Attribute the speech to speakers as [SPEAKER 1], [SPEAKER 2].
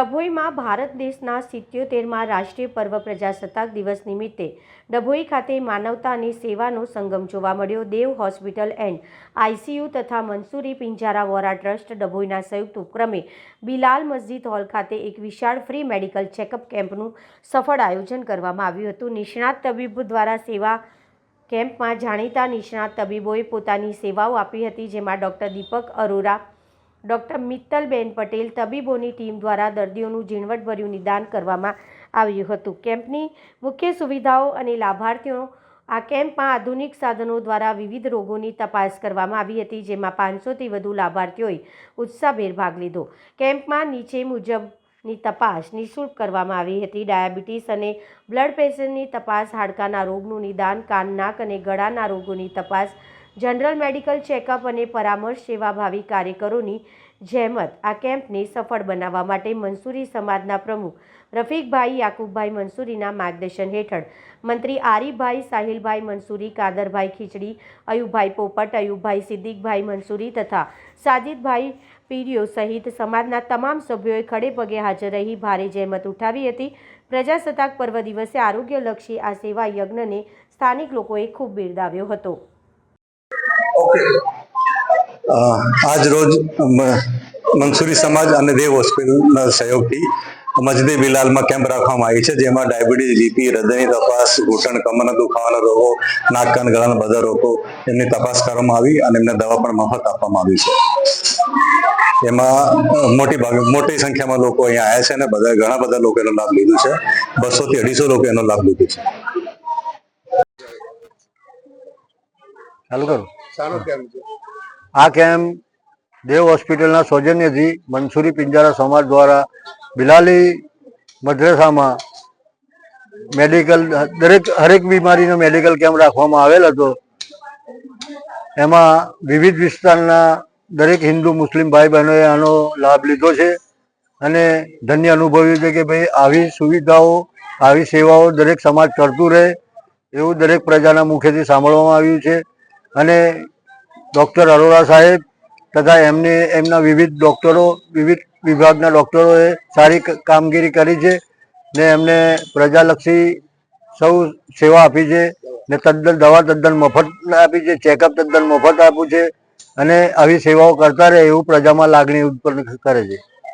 [SPEAKER 1] ડભોઈમાં ભારત દેશના 77મા રાષ્ટ્રીય પર્વ પ્રજાસત્તાક દિવસ નિમિત્તે ડભોઈ ખાતે માનવતા અને સેવાનો સંગમ જોવા મળ્યો। દેવ હોસ્પિટલ એન્ડ આઈસીયુ તથા મંસૂરી પિંજારા વોરા ટ્રસ્ટ ડભોઈના સંયુક્ત ઉપક્રમે બિલાલ મસ્જિદ હોલ ખાતે એક વિશાળ ફ્રી મેડિકલ ચેકઅપ કેમ્પનું સફળ આયોજન કરવામાં આવ્યું હતું। નિષ્ણાત તબીબો દ્વારા સેવા કેમ્પમાં જાણીતા નિષ્ણાત તબીબોએ પોતાની સેવાઓ આપી હતી, જેમાં ડૉક્ટર દીપક અરોરા, ડૉક્ટર મિત્તલબેન પટેલ, તબીબોની ટીમ દ્વારા દર્દીઓનું ઝીણવટભર્યું નિદાન કરવામાં આવ્યું હતું। કેમ્પની મુખ્ય સુવિધાઓ અને લાભાર્થીઓ આ કેમ્પમાં આધુનિક સાધનો દ્વારા વિવિધ રોગોની તપાસ કરવામાં આવી હતી, જેમાં 500થી વધુ લાભાર્થીઓએ ઉત્સાહભેર ભાગ લીધો। કેમ્પમાં નીચે મુજબની તપાસ નિઃશુલ્ક કરવામાં આવી હતી। ડાયાબિટીસ અને બ્લડ પ્રેશરની તપાસ, હાડકાના રોગનું નિદાન, કાન, નાક અને ગળાના રોગોની તપાસ, જનરલ મેડિકલ ચેકઅપ અને પરામર્શ જેવા ભાવિ કાર્યકરોની જહેમત આ કેમ્પને સફળ બનાવવા માટે મંસૂરી સમાજના પ્રમુખ રફીકભાઈ યાકુબભાઈ મંસૂરીના માર્ગદર્શન હેઠળ મંત્રી આરીફભાઈ, સાહિલભાઈ મંસૂરી, કાદરભાઈ ખીચડી, અયુબભાઈ પોપટ, અયુબભાઈ સિદ્દીકભાઈ મંસૂરી તથા સાજિદભાઈ પીડિયો સહિત સમાજના તમામ સભ્યોએ ખડે પગે હાજર રહી ભારે જહેમત ઉઠાવી હતી। પ્રજાસત્તાક પર્વ દિવસે આરોગ્યલક્ષી આ સેવા યજ્ઞને સ્થાનિક લોકોએ ખૂબ બિરદાવ્યો હતો।
[SPEAKER 2] આજ રોજ મંસૂરી સમાજ અને દેવ હોસ્પિટલના સહયોગથી મસ્જિદે બિલાલમાં કેમ્પ રાખવામાં આવી છે, જેમાં ડાયાબિટીસ, બીપી, હૃદયની તપાસ, ઘૂંટણ કમરના દુખાવાના રોગો, નાક કાન ગળાના બધા રોગો એમની તપાસ કરવામાં આવી અને એમને દવા પણ મફત આપવામાં આવી છે। એમાં મોટી સંખ્યામાં લોકો અહીંયા આવ્યા છે અને ઘણા બધા લોકો એનો લાભ લીધો છે। 200 થી 250 લોકો એનો લાભ લીધો છે।
[SPEAKER 3] ચાલુ કરો। આ કેમ્પ દેવ હોસ્પિટલના સૌજન્યથી મંસૂરી પિંજારા સમાજ દ્વારા બિલાલી મદ્રસામાં મેડિકલ હરેક બીમારીનો મેડિકલ કેમ્પ રાખવામાં આવેલ હતો। એમાં વિવિધ વિસ્તારના દરેક હિન્દુ મુસ્લિમ ભાઈ બહેનોએ આનો લાભ લીધો છે અને ધન્ય અનુભવ્યું છે કે ભાઈ આવી સુવિધાઓ, આવી સેવાઓ દરેક સમાજ કરતું રહે એવું દરેક પ્રજાના મુખેથી સાંભળવામાં આવ્યું છે। અને ડૉક્ટર અરોરા સાહેબ તથા એમના વિવિધ ડૉક્ટરો, વિવિધ વિભાગના ડૉક્ટરોએ સારી કામગીરી કરી છે ને એમને પ્રજાલક્ષી સૌ સેવા આપી છે ને દવા તદ્દન મફત આપી છે, ચેકઅપ તદ્દન મફત આપ્યું છે અને આવી સેવાઓ કરતા રહે એવું પ્રજામાં લાગણી ઉત્પન્ન કરે છે।